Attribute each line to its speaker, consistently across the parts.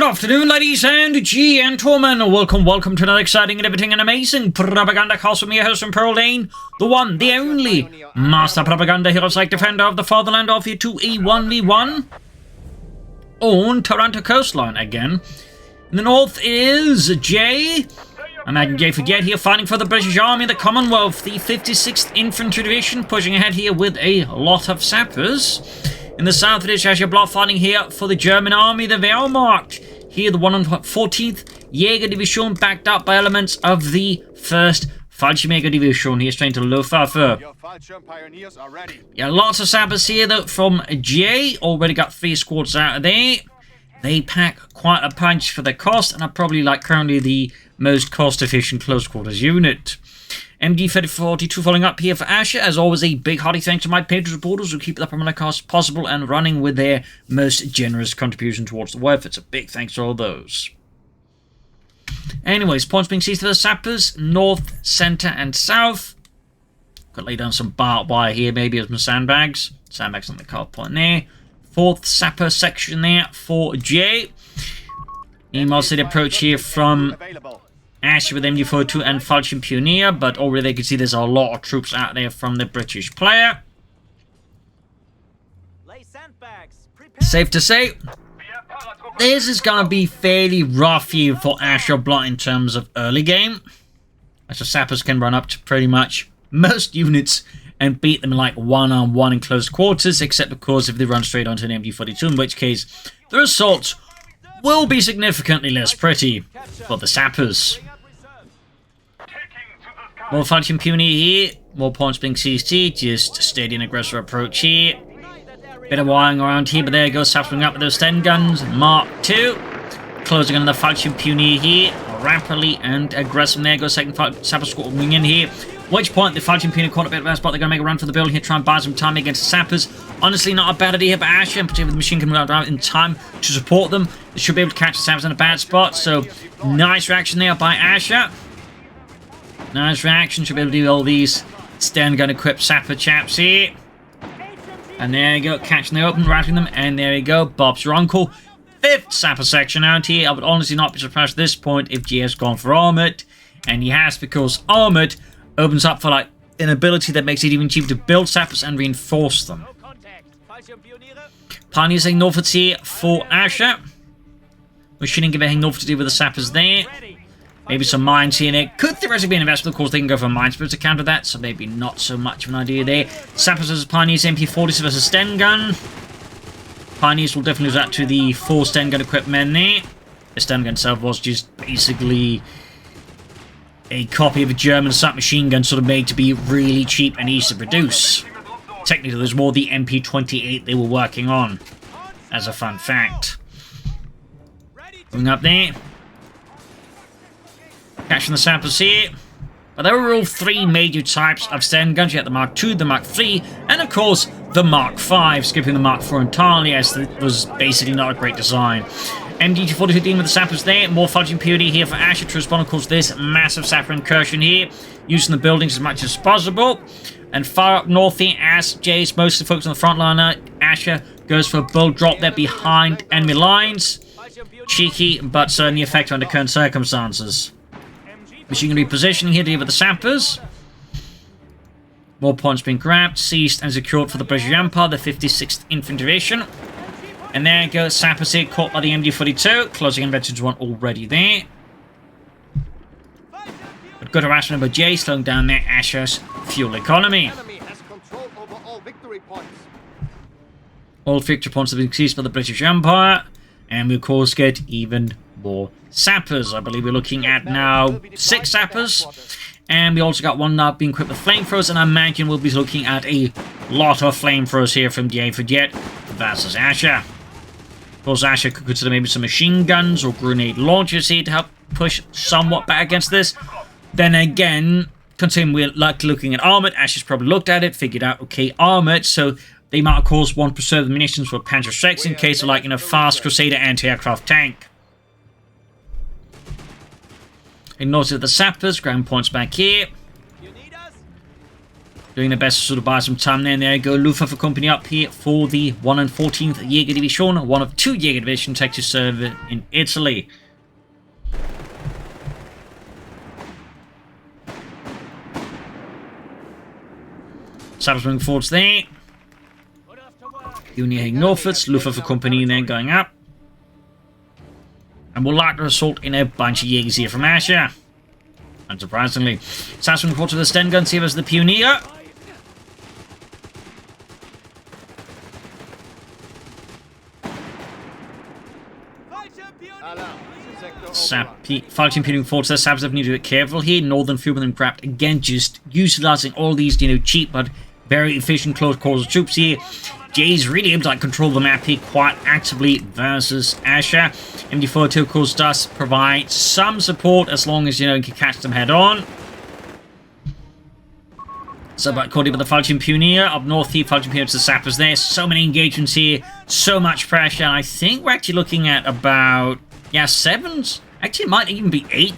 Speaker 1: Good afternoon, ladies and gentlemen. Welcome to another exciting and everything and amazing Propagandacast with me, your host from Pearl Lane, the one, the only Master Propaganda Hero Psych Defender of the Fatherland, off you to a 1v1 on Taranto Coastline again. In the north is Jay. Imagine Jay for Jet here, fighting for the British Army, the Commonwealth, the 56th Infantry Division, pushing ahead here with a lot of sappers. In the south, it is Ashablois fighting here for the German army, the Wehrmacht. Here, the 114th Jäger Division, backed up by elements of the 1st Fallschirmjäger Division. Here, straight to Luftwaffe. Yeah, lots of sappers here, though, from J. Already got 3 squads out of there. They pack quite a punch for the cost, and are probably, like, currently the most cost-efficient close quarters unit. MG3042 following up here for Asher. As always, a big hearty thanks to my patrons supporters who keep the Propaganda cost possible and running with their most generous contribution towards the war effort. So big thanks to all those. Anyways, points being seized for the sappers, north, centre and south. Could lay down some barbed wire here, maybe as some sandbags. Sandbags on the card point there. 4th sapper section there for J. Email city approach here from Asher with MG42 and Falchion Pioneer, but already they can see there's a lot of troops out there from the British player. Safe to say, this is going to be fairly rough here for Ashablois in terms of early game, as the sappers can run up to pretty much most units and beat them like one-on-one in close quarters, except of course if they run straight onto an MG42, in which case their assaults will be significantly less pretty for the sappers. More Falchion Pioneer here, more points being seized here, just steady and aggressive approach here. Bit of wiring around here, but there goes sapling up with those Sten guns. Mark II, closing on the Falchion Pioneer here, rapidly and aggressive. There goes second sapper squad wing in here. At which point the Falchion Pioneer caught a bit of a spot. They're going to make a run for the building here, try and buy some time against the sappers. Honestly, not a bad idea for Asher, and particularly with the machine gun out in time to support them. They should be able to catch the sappers in a bad spot, so nice reaction there by Asher. Nice reaction, should be able to do all these Sten gun equipped sapper chaps here. And there you go, catching the open, rattling them, and there you go, Bob's your uncle. 5th sapper section out here. I would honestly not be surprised at this point if G has gone for Armoured, and he has, because Armoured opens up for like an ability that makes it even cheaper to build sappers and reinforce them. Pioneers heading northwards here for Asher. Machining give a north to do with the sappers there. Maybe some mines here and there. Could theoretically be an investment. Of course, they can go for mine spirits to counter that, so maybe not so much of an idea there. Sappers versus Pioneers, MP40s versus Sten gun. Pioneers will definitely lose that to the 4 Sten gun equipped men there. The Sten gun itself was just basically a copy of a German submachine gun, sort of made to be really cheap and easy to produce. Technically, there's more the MP28 they were working on, as a fun fact. Going up there. Catching the sappers here. But there were all 3 major types of Sten guns. You had the Mark II, the Mark III, and of course the Mark V, skipping the Mark IV entirely, as it was basically not a great design. MG242 dealing with the sappers there. More Falchion Pioneer here for Asher to respond, of course, this massive sapper incursion here, using the buildings as much as possible. And far up north here, as Jay's mostly focused on the front liner, Asher goes for a bold drop there behind enemy lines. Cheeky, but certainly effective under current circumstances. Machine gun repositioning here to deal with the sappers. More points being grabbed, seized and secured for the British Empire, the 56th Infantry Division. And there goes sappers here, caught by the MG42, closing in veterans 1 already there. But good harassment by J, slowing down their Asher's fuel economy. All victory points have been seized by the British Empire, and we of course get even more sappers. I believe we're looking at now 6 sappers, and we also got 1 now being equipped with flamethrowers, and I imagine we'll be looking at a lot of flamethrowers here from DA for Jet versus Asher. Of course, Asher could consider maybe some machine guns or grenade launchers here to help push somewhat back against this. Then again, considering we're like looking at Armoured, Asher's probably looked at it, figured out, okay, Armoured, so they might of course want to preserve the munitions for Panzer Strikes in case of like, you know, fast Crusader anti-aircraft tank. Ignore the sappers, ground points back here. Doing their best to sort of buy some time there. And there you go, Luftwaffe company up here for the 114th Jäger Division, one of 2 Jäger divisions to serve in Italy. Sappers moving forwards there. Union heading northwards, Luftwaffe company then going up. And we'll like to assault in a bunch of Jägers here from Asher. Unsurprisingly. Sappers moving forward to the Sten guns here as the Pioneer. Fighting Pioneer forward to the Sappers have need to be careful here. Northern field with them grabbed again, just utilising all these, cheap but very efficient close quarters troops here. Jay's really able to control the map here quite actively versus Asher. MD42 of course does provide some support as long as, you can catch them head on. So back according to the Falchion Pioneer up north here, Falchion Pioneer to the Sappers there. So many engagements here, so much pressure. I think we're actually looking at about, 7s. Actually, it might even be 8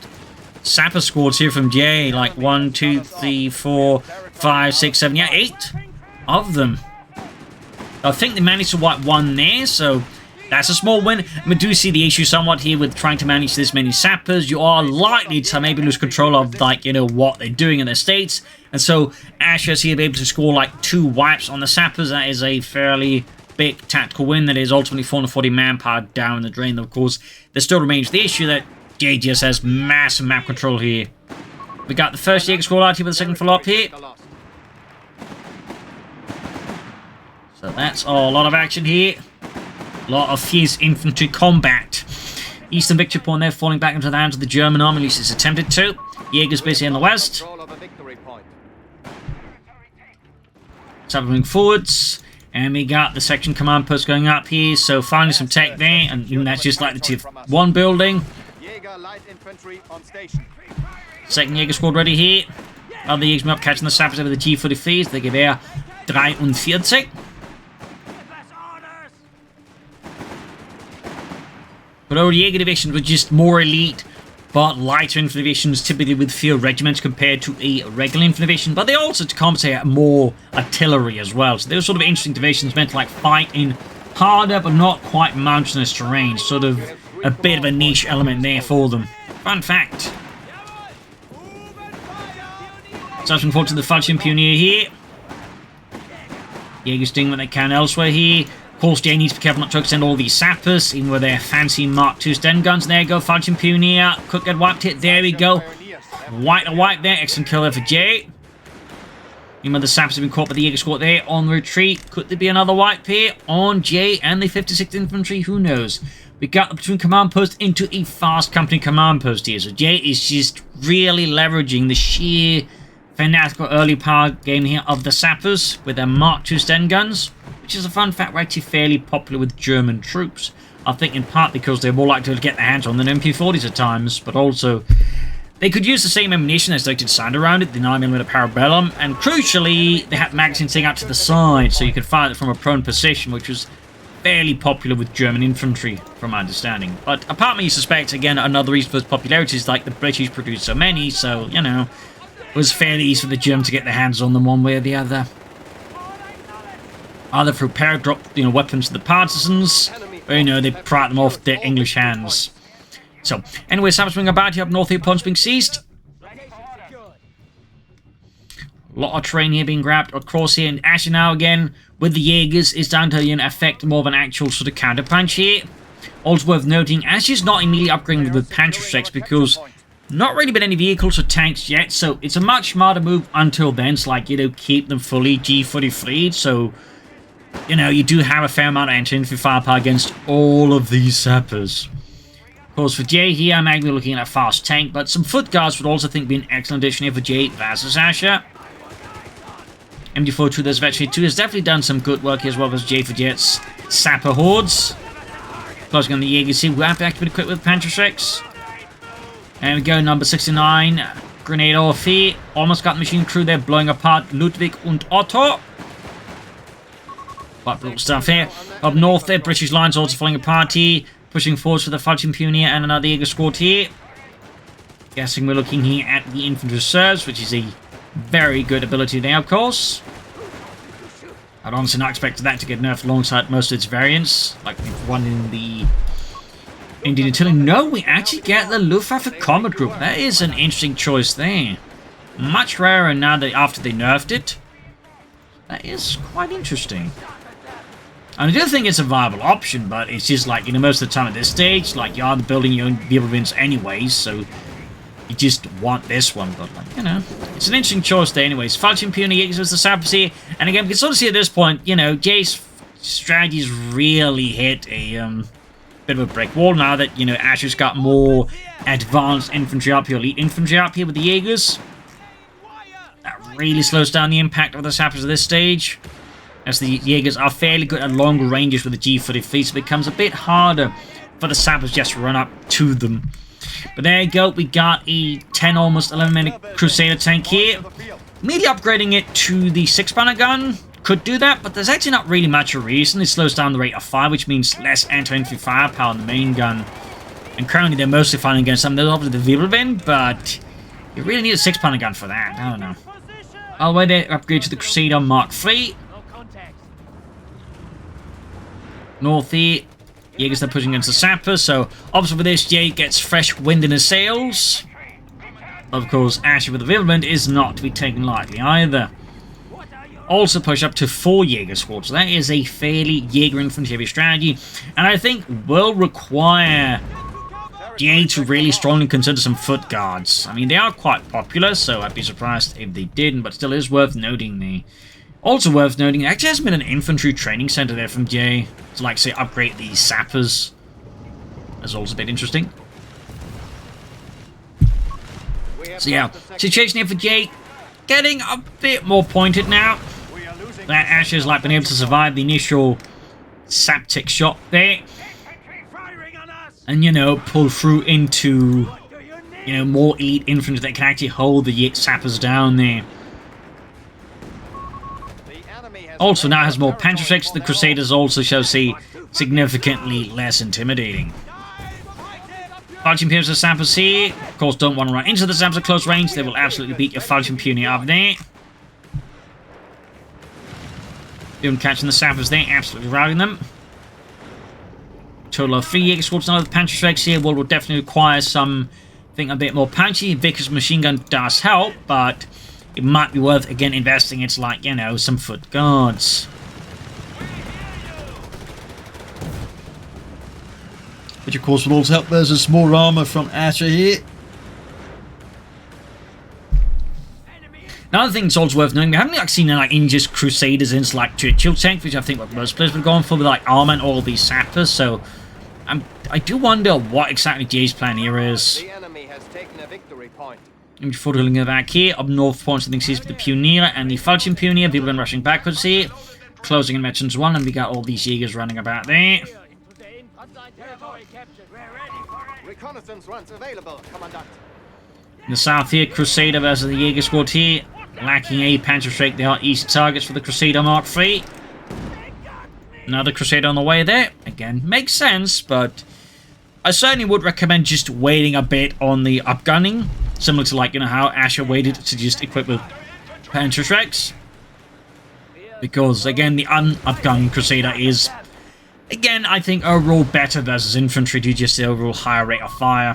Speaker 1: Sapper squads here from Jay. Like 1, 2, 3, 4, 5, 6, 7. 8 of them. I think they managed to wipe 1 there, so that's a small win. We do see the issue somewhat here with trying to manage this many Sappers. You are likely to maybe lose control of, what they're doing in their states. And so Asher's here be able to score 2 wipes on the Sappers. That is a fairly big tactical win. That is ultimately 440 manpower down the drain. Of course, there still remains the issue that JGS has massive map control here. We got the first Jäger squad out here with the second follow-up here. So that's a lot of action here. A lot of fierce infantry combat. Eastern victory point there, falling back into the hands of the German army, at least it's attempted to. Jäger's busy in the west. So moving forwards. And we got the section command post going up here, so finally some tech there, and even that's just like the Tier 1 building. Second Jäger squad ready here. Other Jägers up catching the Sappers over the G44s, the Gewehr 43. But our Jäger divisions were just more elite, but lighter infantry divisions, typically with field regiments compared to a regular infantry division. But they also, to compensate, more artillery as well. So they were sort of interesting divisions meant to fight in harder but not quite mountainous terrain. Sort of a bit of a niche element there for them. Fun fact. So looking forward to the Falchion Pioneer here. Jäger's doing what they can elsewhere here. Of course, Jay needs to be careful not to extend all these Sappers, even with their fancy Mark II Sten guns. There you go, Falchion Pioneer. Could get wiped here. There we go. Wipe there. Excellent kill there for Jay. Even though the Sappers have been caught by the Jäger squad there on retreat. Could there be another wipe here on Jay and the 56th Infantry? Who knows? We got the platoon command post into a fast company command post here. So Jay is just really leveraging the sheer fanatical early power game here of the Sappers with their Mark II Sten guns. Which is a fun fact, we're actually fairly popular with German troops. I think in part because they're more likely to get their hands on than MP40s at times, but also they could use the same ammunition as they did sound around it, the 9mm Parabellum, and crucially, they had magazines sitting out to the side, so you could fire it from a prone position, which was fairly popular with German infantry, from my understanding. But apart from me, suspect, again, another reason for its popularity is the British produced so many, so, it was fairly easy for the Germans to get their hands on them one way or the other. Either through paradrop, weapons to the partisans, or, they pry them off their English hands. So, anyway, Sappers swing about here up north here, points being seized. A lot of terrain here being grabbed across here, and Asher now again, with the Jägers, is down to, affect more of an actual sort of counter-punch here. Also worth noting, Asher's not immediately upgrading with Panzerschrecks because not really been any vehicles or tanks yet, so it's a much smarter move until then. It's keep them fully G43, so you do have a fair amount of anti-infantry firepower against all of these Sappers. Of course, for Jay here, I'm actually looking at a fast tank, but some foot guards would also think be an excellent addition here for Jay versus Asher. MD42, there's Vetri 2, has definitely done some good work here as well as Jay for Jet's Sapper hordes. Closing on the Jägers here, we're actively equipped with Panzerschrecks. And we go, number 69, grenade off here. Almost got the machine crew there, blowing apart Ludwig and Otto. But little stuff here. Up north there, British lines also falling apart here. Pushing forwards for the Falchion Pioneer and another Jäger squad here. Guessing we're looking here at the infantry reserves, which is a very good ability there, of course. I'd honestly not expected that to get nerfed alongside most of its variants, like one in the Indian artillery. No, we actually get the Luftwaffe combat group. That is an interesting choice there. Much rarer now that after they nerfed it. That is quite interesting. And I do think it's a viable option, but it's just like, you know, most of the time at this stage, like, you are building your own vehicle wins anyways, so you just want this one, but like, you know, it's an interesting choice there anyways. Falchion Pioneer Jaegers was the Sappers here, and again, we can sort of see at this point, you know, Jay's strategy's really hit a bit of a brick wall now that, you know, Asher's got more advanced infantry up here, elite infantry up here with the Jaegers. That really slows down the impact of the Sappers at this stage, as the Jaegers are fairly good at longer ranges with the G43, so it becomes a bit harder for the Sappers just to run up to them. But there you go, we got a 10, almost 11-minute Crusader tank here. Immediately upgrading it to the 6-pounder gun. Could do that, but there's actually not really much of a reason. It slows down the rate of fire, which means less anti-infantry firepower on the main gun. And currently they're mostly fighting against some of the Wirbelwind, but you really need a 6-pounder gun for that. I don't know. All the way there, upgrade to the Crusader Mark III. North here. Jaegers are pushing against the Sappers, so obviously with this, Jay gets fresh wind in his sails. Of course, Asher with the Wirbelwind is not to be taken lightly either. Also push up to 4 Jaeger squads, so that is a fairly Jaeger infantry heavy strategy, and I think will require Jay to really strongly consider some foot guards. I mean, they are quite popular, so I'd be surprised if they didn't, but still is worth noting the... Also worth noting, it actually hasn't been an infantry training center there from Jay to, like, say, upgrade the Sappers. That's also a bit interesting. So yeah, situation here for Jay getting a bit more pointed now. That Asher's, like, been able to survive the initial Saptic shot there. And, you know, pull through into, you know, more elite infantry that can actually hold the Sappers down there. Also now has more Panzerschrecks. The Crusaders also shall see significantly less intimidating. Falchion Pioneers and Sappers here. Of course, don't want to run into the Sappers at close range. They will absolutely beat your Falchion Pioneer up there. Even catching the Sappers there, absolutely routing them. Total of 3 Jaeger squads now with Panzerschrecks here. Will definitely require something a bit more punchy. Vickers machine gun does help, but it might be worth, again, investing into, like, you know, some foot guards.
Speaker 2: Which, of course, will also help. There's some more armour from Asher here.
Speaker 1: Another thing that's also worth knowing, we haven't actually seen, like, India's Crusaders into, like, Churchill tank, which I think what most players would have gone for with, like, armour and all these Sappers, so I do wonder what exactly Jay's plan here is.
Speaker 3: The enemy has taken a victory point.
Speaker 1: Before drilling it back here, up north points, I think sees with the Pioneer and the Falchion Pioneer. People have been rushing backwards here. Closing in Veterans 1, and we got all these Jaegers running about there.
Speaker 3: Reconnaissance runs available, Commandant.
Speaker 1: In the south here, Crusader versus the Jaeger squad here. Lacking a Panzerschreck, they are easy targets for the Crusader Mark III. Another Crusader on the way there. Again, makes sense, but I certainly would recommend just waiting a bit on the upgunning. Similar to, like, you know, how Asher waited to just equip with Panzerschrecks. Because, again, the un-upgun Crusader is, again, I think overall better versus infantry due to just the overall higher rate of fire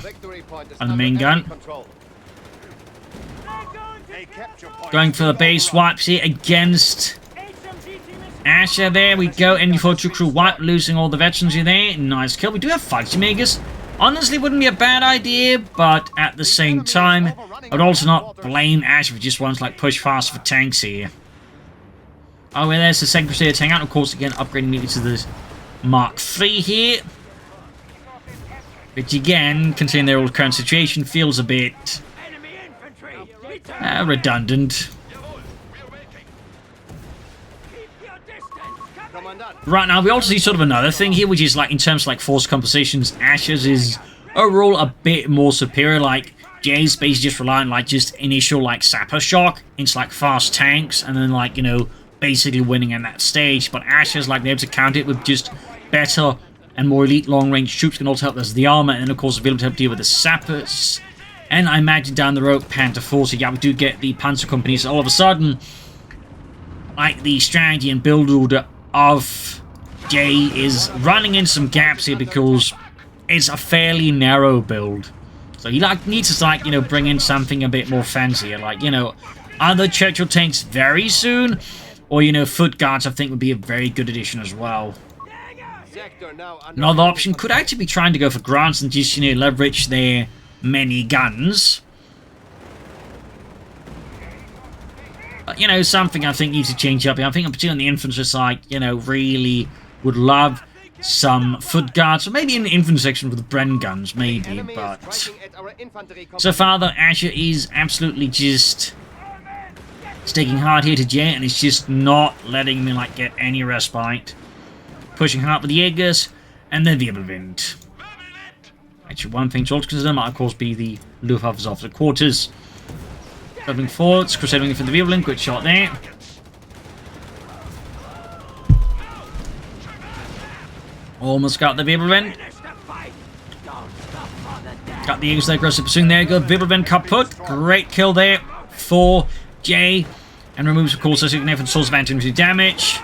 Speaker 1: on the main gun. Going for the base wipes here against Asher. There we go. NU42 crew wipe, losing all the veterans in there. Nice kill. We do have Falchion Jaegers. Honestly, wouldn't be a bad idea, but at the same time, I would also not blame Asher for just wanting to, like, push fast for tanks here. Oh, well, there's the second Crusader tank out. Of course, again, upgrading immediately to the Mark III here. Which, again, considering their old current situation, feels a bit redundant. Right now, we also see sort of another thing here, which is, like, in terms of, like, force compositions, Asher's is overall a bit more superior. Like, Jay's basically just relying on, like, just initial, like, sapper shock into, like, fast tanks, and then, like, you know, basically winning in that stage. But Asher's, like, able to counter it with just better and more elite long-range troops. Can also help us the armor, and then, of course, be able to help deal with the sappers. And I imagine down the road, Panther 4, so yeah, we do get the Panzer companies. All of a sudden, like, the strategy and build order of J is running into some gaps here because it's a fairly narrow build. So you like need to, like, you know, bring in something a bit more fancier, like, you know, either Churchill tanks very soon, or, you know, foot guards I think would be a very good addition as well. Another option could actually be trying to go for grants and just, you know, leverage their many guns. But, you know, something I think needs to change up here. I think particularly on the infantry side, you know, really would love some foot guards, or maybe in the infantry section with the Bren guns, maybe, but so far the Asher is absolutely just sticking hard here to J, and it's just not letting me, like, get any respite. Pushing hard with the Jaegers and the Wirbelwind. Actually, one thing to also consider might, of course, be the Luftwaffe's off the quarters. Moving forwards, crusading for the Wirbelwind, good shot there. Almost got the Wirbelwind. Got the Jaegers there, aggressive pursuing there, good Wirbelwind kaput. Great kill there for J. And removes, of course, a significant source of anti-infantry damage.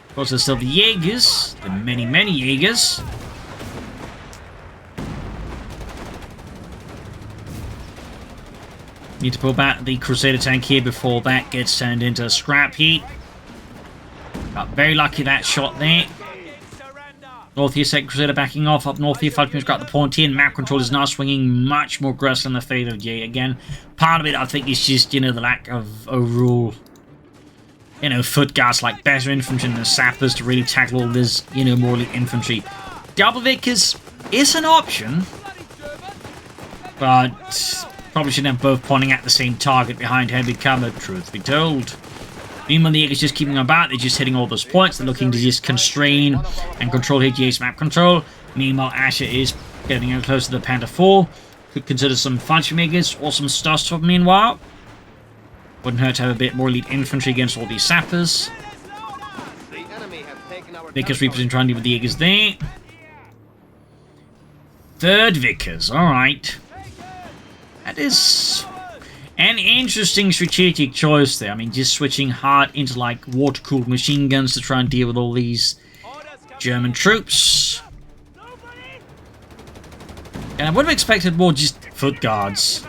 Speaker 1: Of course, there's still the Jaegers, the many, many Jaegers. Need to pull back the Crusader tank here before that gets turned into a scrap heap. Got very lucky that shot there. North here, second Crusader backing off. Up north here, Falcon's got the point here, and map control is now swinging much more aggressive in the favour of J again. Part of it, I think, is just, you know, the lack of overall, you know, foot guards, like better infantry and the sappers to really tackle all this, you know, more elite infantry. Double Vickers is an option, but probably shouldn't have both pointing at the same target behind heavy cover, truth be told. Meanwhile, the Jaegers just keeping them about, they're just hitting all those points, they're looking to just constrain and control HGA's map control. Meanwhile, Asher is getting out close to the Panther 4. Could consider some Fallschirmjägers or some Starstruck meanwhile. Wouldn't hurt to have a bit more elite infantry against all these sappers. Vickers representing trying to deal with the Jaegers there. Third Vickers, alright. That is an interesting strategic choice there. I mean, just switching hard into, like, water-cooled machine guns to try and deal with all these German troops. And I would have expected more just foot guards.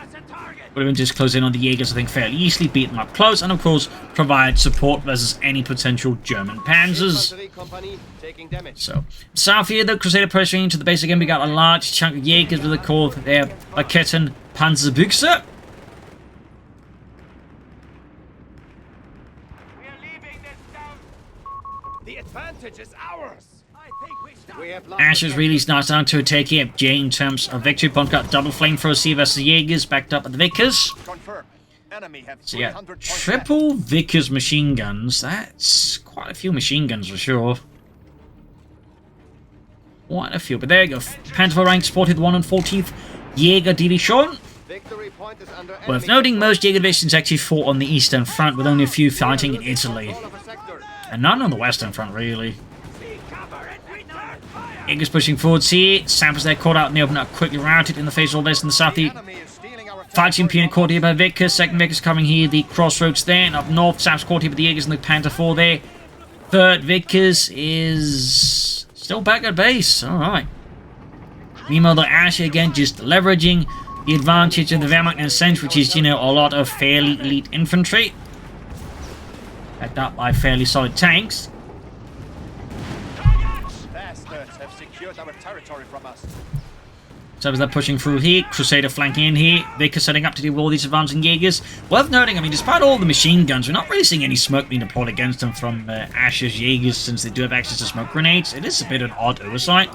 Speaker 1: Would have been just close in on the Jaegers, I think, fairly easily, beat them up close, and of course, provide support versus any potential German panzers. So, south here, the Crusader pressing into the base again. We got a large chunk of Jaegers with the core of their Raketen Panzerbüchse.
Speaker 3: The advantage is ours.
Speaker 1: Asher's really starts down to a take here. J in terms of victory. Bond got double flamethrower C versus the Jaegers, backed up at the Vickers. So yeah, triple Vickers machine guns. That's quite a few machine guns for sure. Quite a few, but there you go. Panther rank supported 1 and 14th Jaeger Division. Worth noting, most Jaeger divisions actually fought on the Eastern Front, with only a few fighting in Italy. And none on the Western Front, really. Jaegers pushing forwards here. Sappers there caught out in the open, up quickly routed in the face of all this in the south. Fighting Puna caught here by Vickers. Second Vickers coming here, the crossroads there. And up north, Saps caught here with the Jaegers and the Panther 4 there. Third Vickers is still back at base. Alright. Meanwhile, the Asher again just leveraging the advantage of the Wehrmacht in a sense, which is, you know, a lot of fairly elite infantry. Backed up by fairly solid tanks.
Speaker 3: Have secured our territory from us.
Speaker 1: So as they're pushing through here, Crusader flanking in here, Vickers setting up to deal with all these advancing Jaegers. Worth noting, I mean, despite all the machine guns, we're not really seeing any smoke being deployed against them from Asher's Jaegers, since they do have access to smoke grenades. It is a bit of an odd oversight.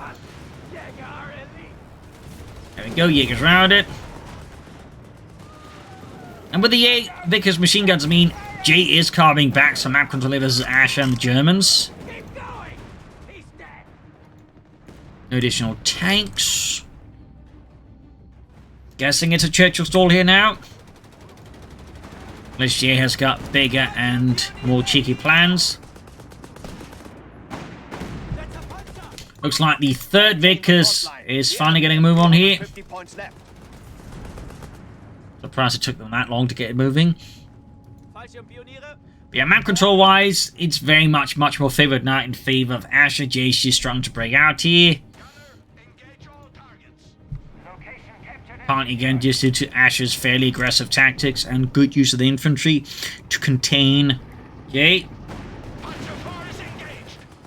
Speaker 1: There we go, Jaegers round it. And with the Vickers machine guns, I mean, J is carving back some map control versus Asher and the Germans. No additional tanks. Guessing it's a Churchill stall here now. Unless J has got bigger and more cheeky plans. Looks like the third Vickers is finally getting a move on here. surprised it took them that long to get it moving. But yeah, map control wise, it's very much more favoured now in favour of Asher. Jay's just starting to break out here. Partly again just due to Asher's fairly aggressive tactics and good use of the infantry to contain Jay.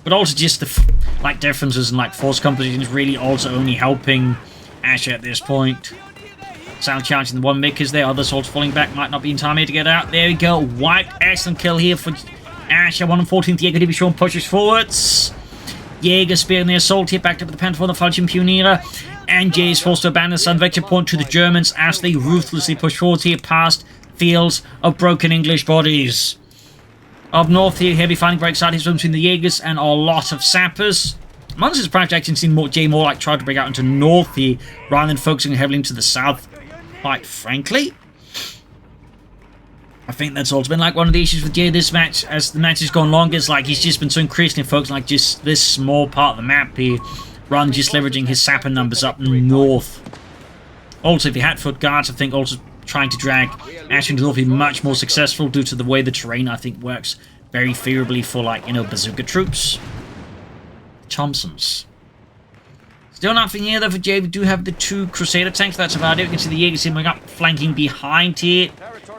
Speaker 1: But also just the differences in force compositions really also only helping Asher at this point. Sound charging the one makers there, other swords falling back, might not be in time here to get out. There we go, wiped, excellent kill here for Asher. 114th Jäger Division pushes forwards. Jäger spearing the assault here, backed up with the Panther, the Falchion Pioneer, and Jay is forced to abandon the Sun Vector Point to the Germans as they ruthlessly push forward here past fields of broken English bodies. Up north here, heavy fighting breaks out here between the Jaegers and a lot of sappers. I'm honestly surprised I've actually seen Jay more try to break out into north here rather than focusing heavily into the south, quite frankly. I think that's also been one of the issues with Jay this match. As the match has gone longer, it's he's just been so increasingly focused on just this small part of the map here, rather than just leveraging his sapper numbers up north. Also, if he had foot guards, I think also trying to drag Asher into north would be much more successful due to the way the terrain, I think, works very favourably for, bazooka troops. Thompsons. Still nothing here, though, for Jay. We do have the 2 Crusader tanks. That's about it. We can see the Jaegers coming up, flanking behind here.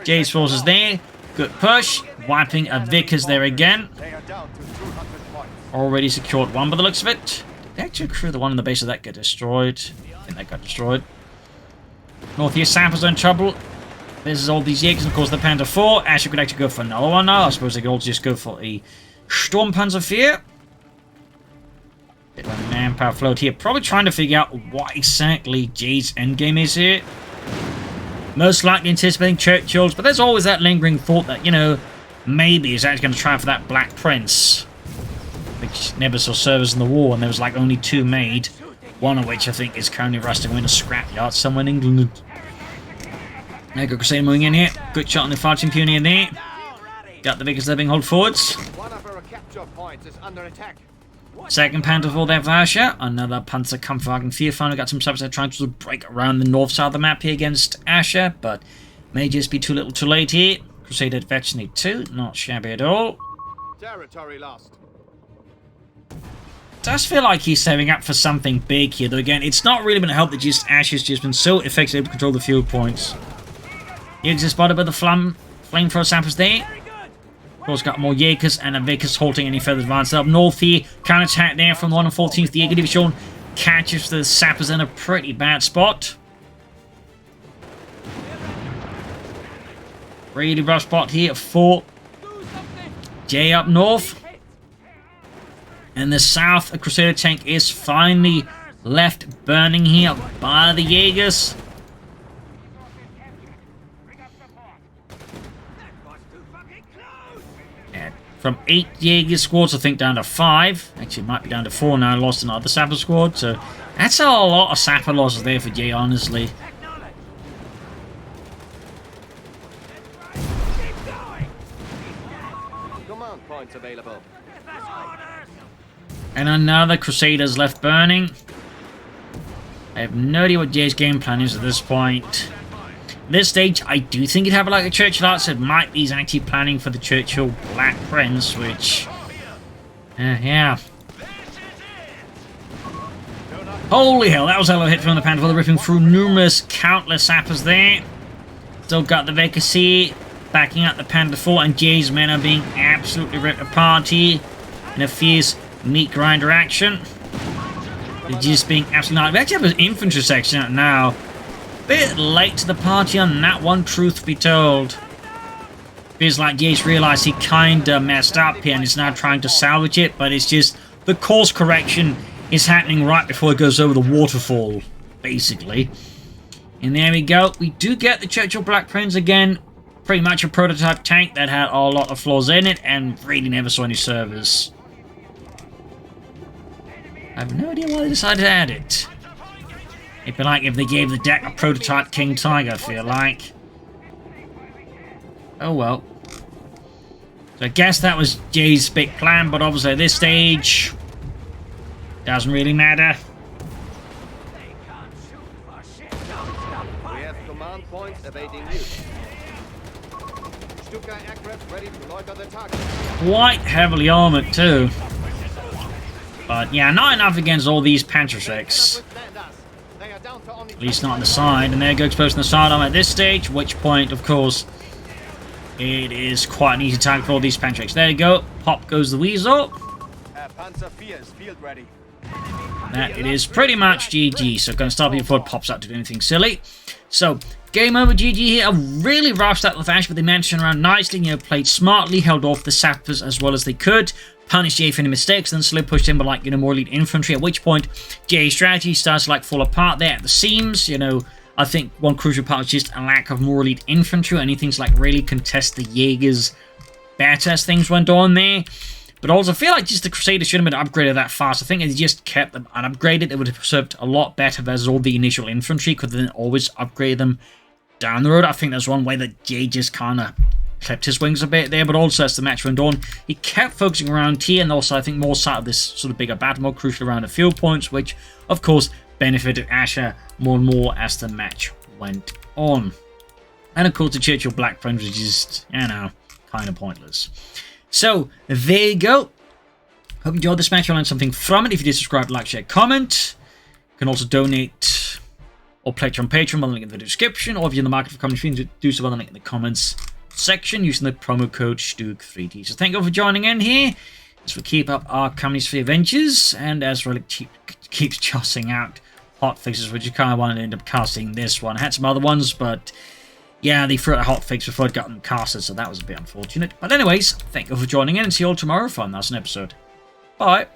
Speaker 1: Jay's forces there. Good push. Wiping a Vickers there again. Already secured one by the looks of it. Did they actually crew the one on the base of that get destroyed? I think that got destroyed. North here, Sappers are in trouble. There's all these Jaegers, and of course the Panther 4. Asher could actually go for another one now. I suppose they could also just go for a Sturmpanzer 4. Bit of a manpower float here. Probably trying to figure out what exactly Jay's endgame is here. Most likely anticipating Churchill's, but there's always that lingering thought that, maybe he's actually going to try for that Black Prince, which never saw service in the war, and there was only 2 made, one of which I think is currently rusting in a scrapyard somewhere in England. There you go, Crusader moving in here. Good shot on the Falchion Pioneer there. Got the Vickers there being hold forwards.
Speaker 3: One of our capture points is under attack.
Speaker 1: Second Panther for there for Asher. Another Panzer Kampfwagen 4. Finally got some subs that trying to break around the north side of the map here against Asher, but may just be too little too late here. Crusader Vetchney 2, not shabby at all.
Speaker 3: Territory lost.
Speaker 1: Does feel like he's saving up for something big here, though again, it's not really been a help that just Asher's just been so effective to control the field points. Jaegers is spotted by the flamethrower samples there. Of course, got more Jaegers and a Vickers halting any further advance up north here. Counter-attack there from the 114th Jäger Division. Catches the sappers in a pretty bad spot. Really rough spot here for Jay up north. In the south, a Crusader tank is finally left burning here by the Jaegers. From 8 Jaeger squads, I think, down to 5. Actually, it might be down to 4 now. Lost another sapper squad. So, that's a lot of sapper losses there for Jay, honestly.
Speaker 3: Command points available.
Speaker 1: And another Crusader's left burning. I have no idea what Jay's game plan is at this point. At this stage, I do think he'd have a Churchill outside. Might be he's actually planning for the Churchill Black Prince, which... yeah. Holy hell, that was a hell of a hit from the Panther, ripping through numerous, countless sappers there. Still got the vacancy, backing up the Panther 4, and Jay's men are being absolutely ripped apart here in a fierce meat grinder action. They're just being absolutely... We actually have an infantry section out now. Bit late to the party on that one, truth be told. Feels like Jay's realised he kinda messed up here and is now trying to salvage it, but it's just the course correction is happening right before it goes over the waterfall, basically. And there we go. We do get the Churchill Black Prince again. Pretty much a prototype tank that had a lot of flaws in it and really never saw any service. I have no idea why they decided to add it. It'd be like if they gave the deck a prototype King Tiger, I feel like. Oh well. So I guess that was Jay's big plan, but obviously at this stage, doesn't really matter.
Speaker 3: We have command points awaiting you. Stuka aircraft ready to loiter the target.
Speaker 1: Quite heavily armoured too. But yeah, not enough against all these Panzerschrecks.
Speaker 3: They are down to only
Speaker 1: At least not on the side. And there goes exposed on the sidearm at this stage, which point, of course, it is quite an easy target for all these Panzerschrecks. There you go. Pop goes the Weasel.
Speaker 3: Panzer 4 is field ready.
Speaker 1: That it is pretty much GG. So going to stop before it pops out to do anything silly. So game over, GG here. Really rushed out the fashion, but they managed to turn around nicely. You know, played smartly, held off the sappers as well as they could. Punished GA for any mistakes, then slowly pushed in with, like, you know, more elite infantry, at which point GA's strategy starts to, like, fall apart there at the seams. You know, I think one crucial part is just a lack of more elite infantry, anything to, like, really contest the Jaegers better as things went on there. But also, I feel like just the Crusaders shouldn't have been upgraded that fast. I think if they just kept them unupgraded, it would have served a lot better versus all the initial infantry, because then always upgrade them down the road. I think that's one way that Jay just kind of clipped his wings a bit there, but also as the match went on, he kept focusing around T, and also I think more side of this sort of bigger battle, more crucial around the field points, which of course benefited Asher more and more as the match went on. And of course the Churchill Black Friends was just, you know, kind of pointless. So there you go. Hope you enjoyed this match. You'll learn something from it. If you did, subscribe, like, share, comment. You can also donate or pledge on Patreon by the link in the description, or if you're in the market for comments, you can do so by the link in the comments section using the promo code STUK3D. So thank you all for joining in here as we keep up our companies for the adventures, and as Relic keeps tossing out hot fixes, which you kind of wanted to end up casting this one. I had some other ones, but yeah, they threw out a hot fix before I'd gotten them casted, so that was a bit unfortunate. But anyways, thank you all for joining in, and see you all tomorrow for another episode. Bye.